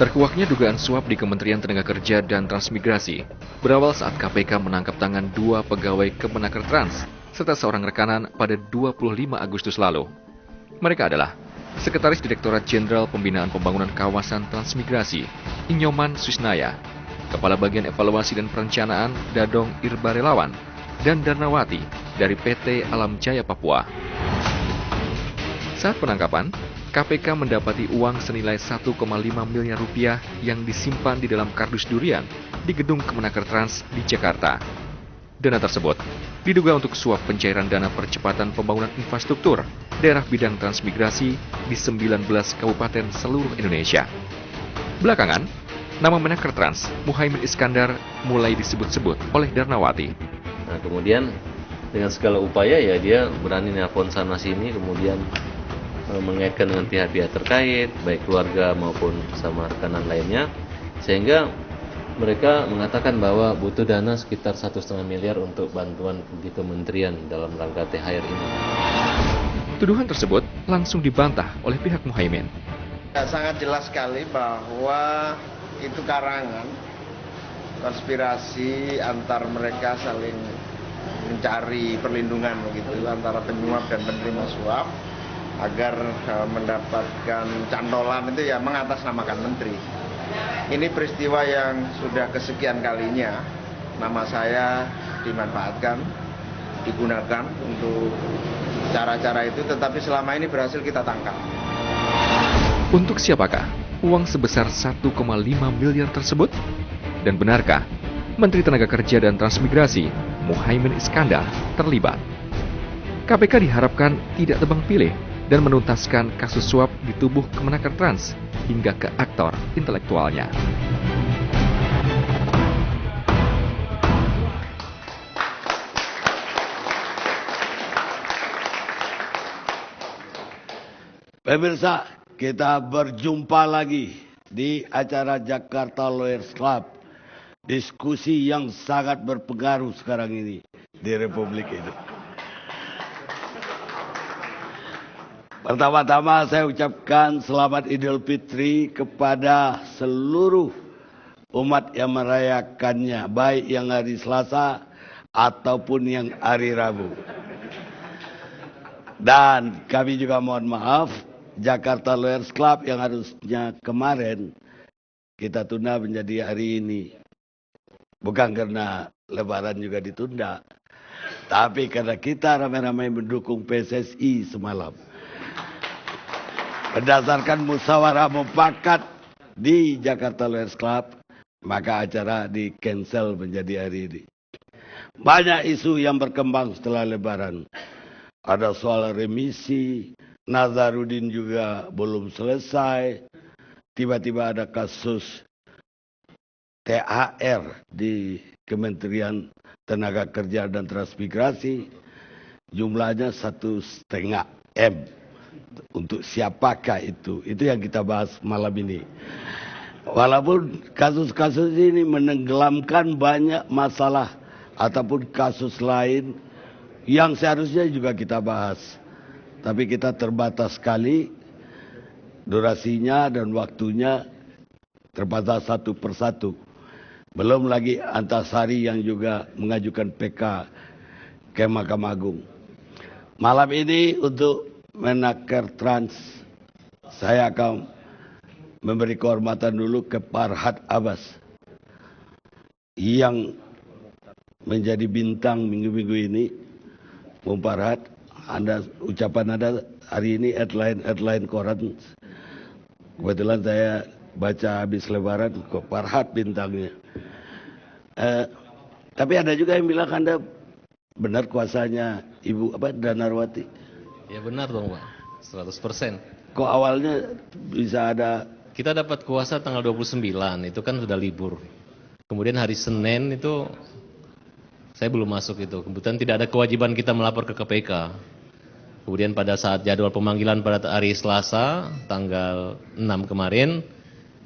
Terkuaknya dugaan suap di Kementerian Tenaga Kerja dan Transmigrasi berawal saat KPK menangkap tangan dua pegawai Kemenaker Trans serta seorang rekanan pada 25 Agustus lalu. Mereka adalah Sekretaris Direktorat Jenderal Pembinaan Pembangunan Kawasan Transmigrasi, Inyoman Susnaya, Kepala Bagian Evaluasi dan Perencanaan Dadong Irbarelawan, dan Darnawati dari PT Alam Jaya Papua. Saat penangkapan, KPK mendapati uang senilai 1,5 miliar rupiah yang disimpan di dalam kardus durian di gedung Kemenaker Trans di Jakarta. Dana tersebut diduga untuk suap pencairan dana percepatan pembangunan infrastruktur daerah bidang transmigrasi di 19 kabupaten seluruh Indonesia. Belakangan, nama Menaker Trans, Muhaimin Iskandar, mulai disebut-sebut oleh Darnawati. Nah, kemudian dengan segala upaya ya dia berani nelpon sana sini, kemudian mengaitkan dengan pihak-pihak terkait, baik keluarga maupun sama rekanan lainnya, sehingga mereka mengatakan bahwa butuh dana sekitar 1,5 miliar untuk bantuan di kementerian dalam rangka THR ini. Tuduhan tersebut langsung dibantah oleh pihak Muhaimin. Sangat jelas sekali bahwa itu karangan konspirasi antar mereka saling mencari perlindungan begitu antara penyuap dan penerima suap agar mendapatkan cantolan itu ya mengatasnamakan menteri. Ini peristiwa yang sudah kesekian kalinya nama saya dimanfaatkan, digunakan untuk cara-cara itu, tetapi selama ini berhasil kita tangkap. Untuk siapakah uang sebesar 1,5 miliar tersebut? Dan benarkah Menteri Tenaga Kerja dan Transmigrasi, Muhaimin Iskandar, terlibat? KPK diharapkan tidak tebang pilih dan menuntaskan kasus suap di tubuh Kemenaker Trans hingga ke aktor intelektualnya. Pemirsa, kita berjumpa lagi di acara Jakarta Lawyers Club. Diskusi yang sangat berpengaruh sekarang ini di Republik ini. Pertama-tama saya ucapkan selamat Idul Fitri kepada seluruh umat yang merayakannya, baik yang hari Selasa ataupun yang hari Rabu. Dan kami juga mohon maaf, Jakarta Lawyers Club yang harusnya kemarin kita tunda menjadi hari ini. Bukan karena Lebaran juga ditunda, tapi karena kita ramai-ramai mendukung PSSI semalam. Berdasarkan musyawarah mufakat di Jakarta Lawyers Club, maka acara di-cancel menjadi hari ini. Banyak isu yang berkembang setelah Lebaran. Ada soal remisi, Nazarudin juga belum selesai. Tiba-tiba ada kasus THR di Kementerian Tenaga Kerja dan Transmigrasi. Jumlahnya 1,5 M. Untuk siapakah itu? Itu yang kita bahas malam ini. Walaupun kasus-kasus ini menenggelamkan banyak masalah ataupun kasus lain yang seharusnya juga kita bahas. Tapi kita terbatas sekali durasinya dan waktunya, terbatas satu persatu. Belum lagi Antasari yang juga mengajukan PK ke Mahkamah Agung. Malam ini untuk Menaker Trans, saya akan memberi kehormatan dulu ke Farhad Abbas yang menjadi bintang minggu-minggu ini. Bung Farhad, ucapan Anda hari ini headline koran. Kebetulan saya baca habis Lebaran, kok Farhad bintangnya. Tapi ada juga yang bilang Anda benar kuasanya Ibu Darnawati. Ya benar dong Pak, 100%. Kok awalnya bisa ada? Kita dapat kuasa tanggal 29, itu kan sudah libur. Kemudian hari Senin itu saya belum masuk itu. Kebetulan tidak ada kewajiban kita melapor ke KPK. Kemudian pada saat jadwal pemanggilan pada hari Selasa, tanggal 6 kemarin,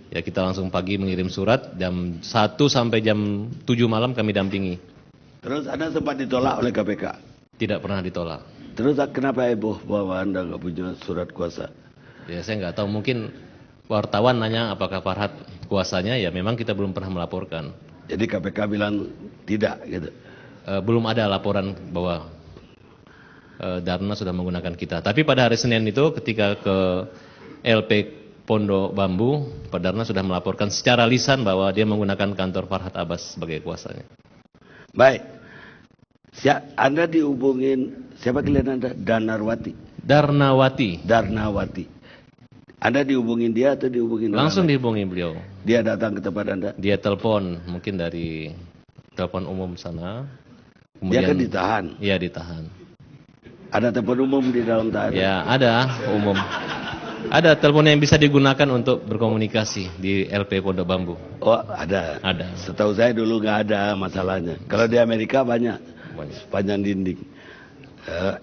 ya kita langsung pagi mengirim surat, jam 1 sampai jam 7 malam kami dampingi. Terus Anda sempat ditolak oleh KPK? Tidak pernah ditolak. Terus kenapa heboh bahwa Anda nggak punya surat kuasa? Ya saya nggak tahu, mungkin wartawan nanya apakah Farhad kuasanya, ya memang kita belum pernah melaporkan. Jadi KPK bilang tidak gitu. Belum ada laporan bahwa Darna sudah menggunakan kita. Tapi pada hari Senin itu ketika ke LP Pondok Bambu, Pak Darna sudah melaporkan secara lisan bahwa dia menggunakan kantor Farhad Abbas sebagai kuasanya. Baik. Anda dihubungin, siapa klien Anda? Darnawati. Darnawati. Anda dihubungin dia atau dihubungin Langsung orang lain? dihubungi beliau. Dia datang ke tempat Anda? Dia telepon, mungkin dari telepon umum sana. Dia kan ditahan? Iya, ditahan. Ada telepon umum di dalam tahanan? Ya, ada umum. Ada telepon yang bisa digunakan untuk berkomunikasi di LP Pondok Bambu. Oh, ada. Ada. Setahu saya dulu nggak ada masalahnya. Kalau di Amerika banyak. Sepanjang dinding.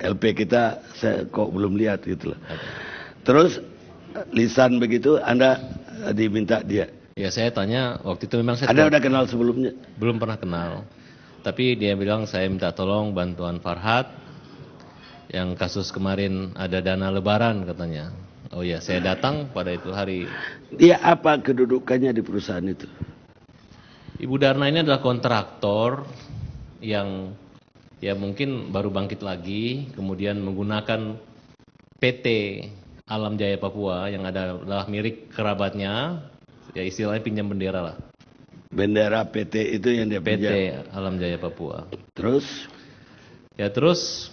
LP kita saya kok belum lihat gitu loh. Terus lisan begitu Anda diminta dia. Ya, saya tanya waktu itu memang saya Anda udah kenal sebelumnya? belum pernah kenal. Tapi dia bilang saya minta tolong bantuan Farhad. Yang kasus kemarin ada dana lebaran katanya. Oh ya, saya datang pada itu hari. Dia apa kedudukannya di perusahaan itu? Ibu Darna ini adalah kontraktor yang ya mungkin baru bangkit lagi, kemudian menggunakan PT Alam Jaya Papua yang adalah milik kerabatnya, ya istilahnya pinjam bendera lah. Bendera PT itu yang dia PT pinjam. Alam Jaya Papua. Terus? Ya terus,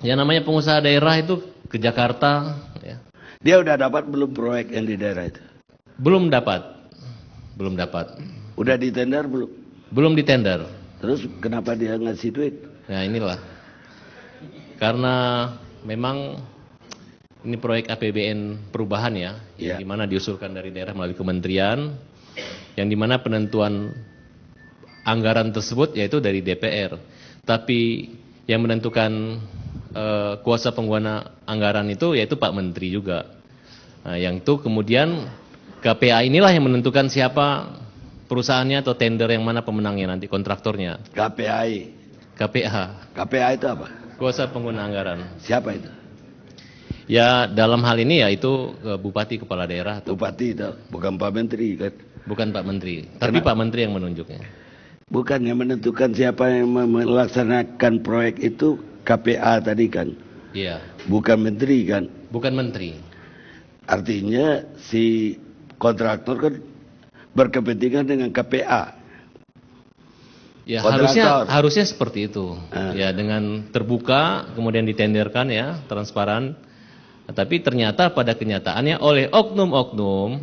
ya namanya pengusaha daerah itu ke Jakarta, ya. Dia udah dapat belum proyek yang di daerah itu? Belum dapat. Udah di tender belum? Belum ditender. Terus kenapa dia ngasih duit? Nah inilah. Karena memang ini proyek APBN perubahan ya, Ya. di mana diusulkan dari daerah melalui kementerian, yang di mana penentuan anggaran tersebut yaitu dari DPR. Tapi yang menentukan kuasa pengguna anggaran itu yaitu Pak Menteri juga. Nah, yang itu kemudian KPA inilah yang menentukan siapa perusahaannya atau tender yang mana pemenangnya nanti, kontraktornya. KPI. KPA itu apa? Kuasa pengguna anggaran. Siapa itu? Ya dalam hal ini ya itu Bupati Kepala Daerah atau Bupati itu, bukan Pak Menteri kan? bukan Pak Menteri, tapi Pak Menteri yang menunjuknya. Bukan yang menentukan siapa yang melaksanakan proyek itu KPA tadi kan? Iya. Bukan Menteri kan? Bukan Menteri. Artinya si kontraktor kan berkepentingan dengan KPA. Ya Kontraktor. harusnya seperti itu. Ya dengan terbuka kemudian ditenderkan ya, transparan. Tapi ternyata pada kenyataannya oleh oknum-oknum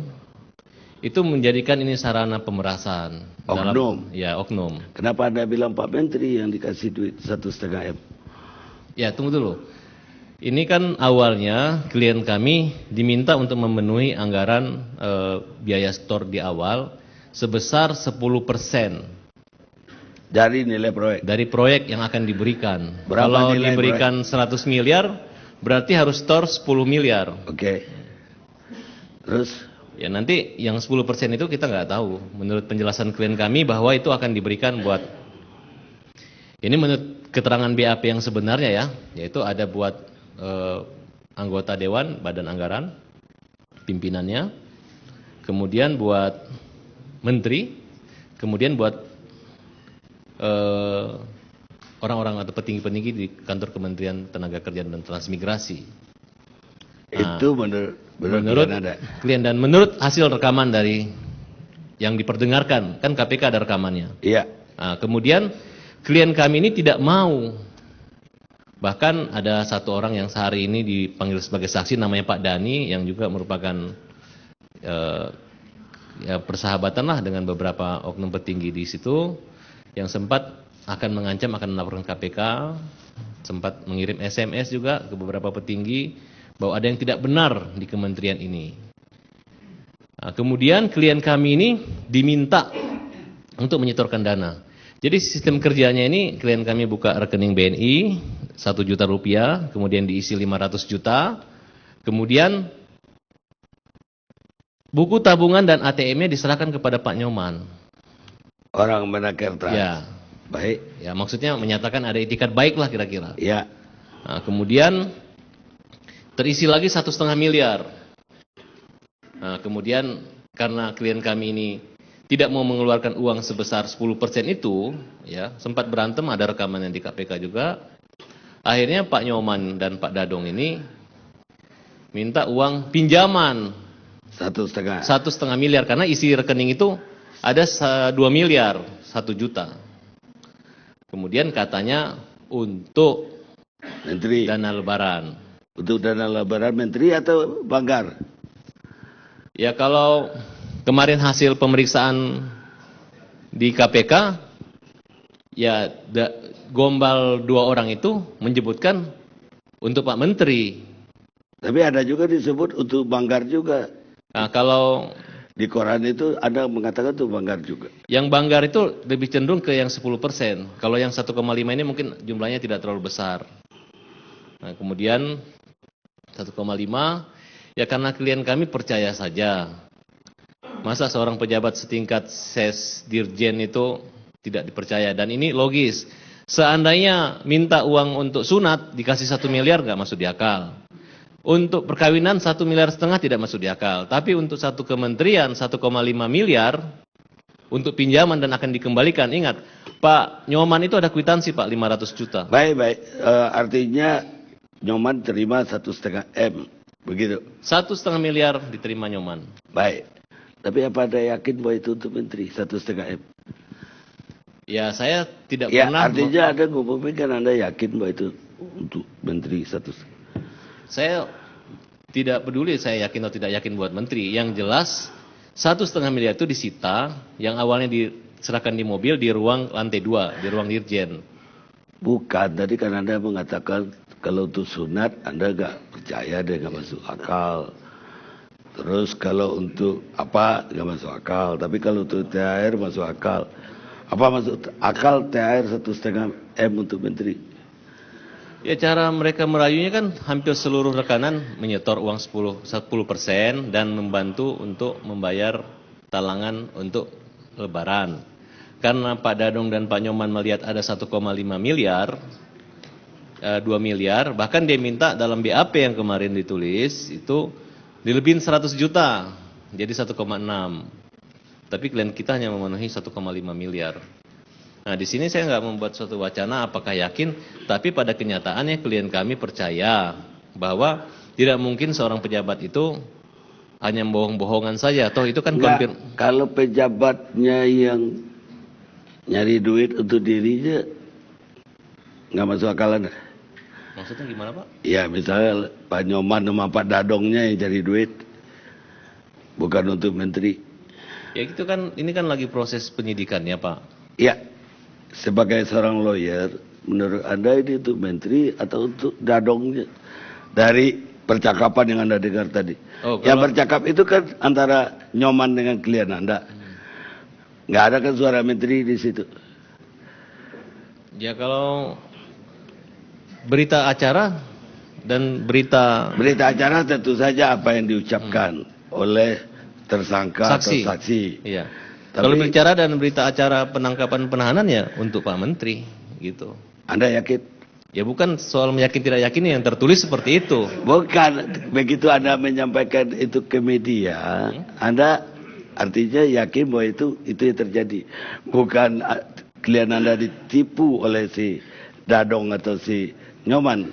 itu menjadikan ini sarana pemerasan. Oknum? Ya oknum. Kenapa Anda bilang Pak Menteri yang dikasih duit 1,5 M? Ya tunggu dulu. Ini kan awalnya klien kami diminta untuk memenuhi anggaran biaya store di awal sebesar 10% dari nilai proyek. dari proyek yang akan diberikan. Berapa Kalau nilai diberikan 100 miliar, berarti harus store 10 miliar. Oke. Terus? Ya nanti yang 10% itu kita nggak tahu. Menurut penjelasan klien kami bahwa itu akan diberikan buat, ini menurut keterangan BAP yang sebenarnya ya, yaitu ada buat anggota Dewan, Badan Anggaran, pimpinannya, kemudian buat Menteri, kemudian buat orang-orang atau petinggi-petinggi di kantor Kementerian Tenaga Kerja dan Transmigrasi. Nah, itu menurut Anda? klien dan menurut hasil rekaman dari yang diperdengarkan, kan KPK ada rekamannya. Iya. Nah, kemudian klien kami ini tidak mau. Bahkan ada satu orang yang sehari ini dipanggil sebagai saksi namanya Pak Dani yang juga merupakan ya persahabatan lah dengan beberapa oknum petinggi di situ yang sempat akan mengancam akan melaporkan KPK, sempat mengirim SMS juga ke beberapa petinggi bahwa ada yang tidak benar di kementerian ini. Nah, kemudian klien kami ini diminta untuk menyetorkan dana. Jadi sistem kerjanya ini klien kami buka rekening BNI 1 juta rupiah, kemudian diisi 500 juta, kemudian buku tabungan dan ATM-nya diserahkan kepada Pak Nyoman. Orang Menaker Trans. Ya. Baik. Ya maksudnya menyatakan ada itikat baik lah kira-kira. Ya. Nah, kemudian terisi lagi 1,5 miliar. Nah, kemudian karena klien kami ini tidak mau mengeluarkan uang sebesar 10% itu, ya sempat berantem, ada rekamannya di KPK juga. Akhirnya Pak Nyoman dan Pak Dadong ini minta uang pinjaman 1,5. 1,5 miliar karena isi rekening itu ada 2 miliar 1 juta. Kemudian katanya untuk Menteri. dana lebaran. Untuk dana lebaran menteri atau Banggar? Ya kalau kemarin hasil pemeriksaan di KPK, ya gombal 2 orang itu menyebutkan untuk Pak Menteri. Tapi ada juga disebut untuk Banggar juga. Nah, kalau Di koran itu ada mengatakan itu Banggar juga. yang Banggar itu lebih cenderung ke yang 10%. Kalau yang 1,5 ini mungkin jumlahnya tidak terlalu besar. Nah, kemudian 1,5 ya karena klien kami percaya saja. Masa seorang pejabat setingkat ses dirjen itu tidak dipercaya, dan ini logis. Seandainya minta uang untuk sunat dikasih 1 miliar nggak masuk di akal. Untuk perkawinan 1,5 miliar tidak masuk di akal. Tapi untuk satu kementerian 1,5 miliar untuk pinjaman dan akan dikembalikan. Ingat, Pak Nyoman itu ada kwitansi Pak 500 juta. Baik. Artinya Nyoman terima 1,5 M. Begitu. 1,5 miliar diterima Nyoman. Baik. Tapi apa Anda yakin bahwa itu untuk menteri 1,5 M? Ya saya tidak Ya, pernah. artinya Anda ngomongin kan Anda yakin bahwa itu untuk menteri 1,5. Saya tidak peduli saya yakin atau tidak yakin buat menteri. Yang jelas 1,5 miliar itu disita, yang awalnya diserahkan di mobil di ruang lantai 2, di ruang dirjen. Bukan, tadi kan Anda mengatakan kalau untuk sunat Anda nggak percaya, dia nggak masuk akal. Terus kalau untuk apa nggak masuk akal, tapi kalau untuk THR masuk akal. Apa masuk akal THR 1,5 M untuk menteri? Ya cara mereka merayunya kan hampir seluruh rekanan menyetor uang 10% dan membantu untuk membayar talangan untuk lebaran. Karena Pak Dadong dan Pak Nyoman melihat ada 1,5 miliar, 2 miliar, bahkan dia minta dalam BAP yang kemarin ditulis itu dilebihin 100 juta, jadi 1,6. Tapi klien kita hanya memenuhi 1,5 miliar. Nah di sini saya nggak membuat suatu wacana apakah yakin, tapi pada kenyataannya klien kami percaya bahwa tidak mungkin seorang pejabat itu hanya bohong-bohongan saja. Toh itu kan kalau pejabatnya yang nyari duit untuk dirinya nggak masuk akal Anda. Maksudnya gimana Pak? Ya misalnya Pak Nyoman sama Pak Dadongnya yang cari duit, bukan untuk menteri. Ya itu kan, ini kan lagi proses penyidikannya Pak. Ya. Sebagai seorang lawyer, menurut Anda ini untuk menteri atau untuk Dadongnya? Dari percakapan yang Anda dengar tadi. Yang bercakap itu kan antara Nyoman dengan klien Anda. Nggak ada kan suara menteri di situ. Ya kalau berita acara dan berita acara tentu saja apa yang diucapkan oleh tersangka atau saksi. Iya. Tapi, kalau bicara dan berita acara penangkapan penahanan ya untuk Pak Menteri gitu. Anda yakin? Ya bukan soal meyakin tidak yakin yang tertulis seperti itu. Bukan, begitu Anda menyampaikan itu ke media, Anda artinya yakin bahwa itu yang terjadi. Bukan klien Anda ditipu oleh si Dadong atau si Nyoman.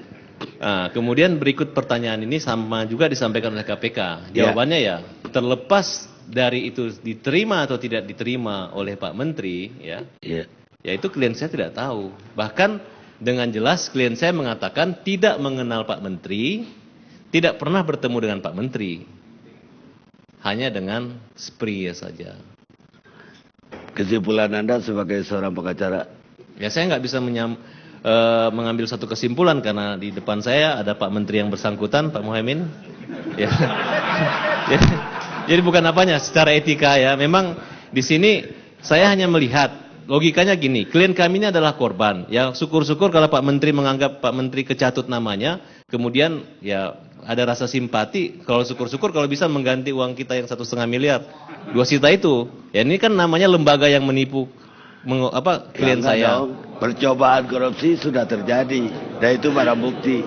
Nah, kemudian berikut pertanyaan ini sama juga disampaikan oleh KPK. Jawabannya ya terlepas dari itu diterima atau tidak diterima oleh Pak Menteri, ya itu klien saya tidak tahu. Bahkan dengan jelas klien saya mengatakan tidak mengenal Pak Menteri, tidak pernah bertemu dengan Pak Menteri, hanya dengan spree saja. Kesimpulan Anda sebagai seorang pengacara? Ya saya nggak bisa mengambil satu kesimpulan karena di depan saya ada Pak Menteri yang bersangkutan, Pak Muhaimin. Ya. Jadi bukan apanya, secara etika ya. Memang di sini saya hanya melihat logikanya gini, klien kami ini adalah korban. Ya syukur-syukur kalau Pak Menteri menganggap Pak Menteri kecatut namanya, kemudian ya ada rasa simpati. Kalau syukur-syukur kalau bisa mengganti uang kita yang 1,5 miliar, 2 juta itu. Ya ini kan namanya lembaga yang menipu klien saya. Percobaan korupsi sudah terjadi, dan itu barang bukti.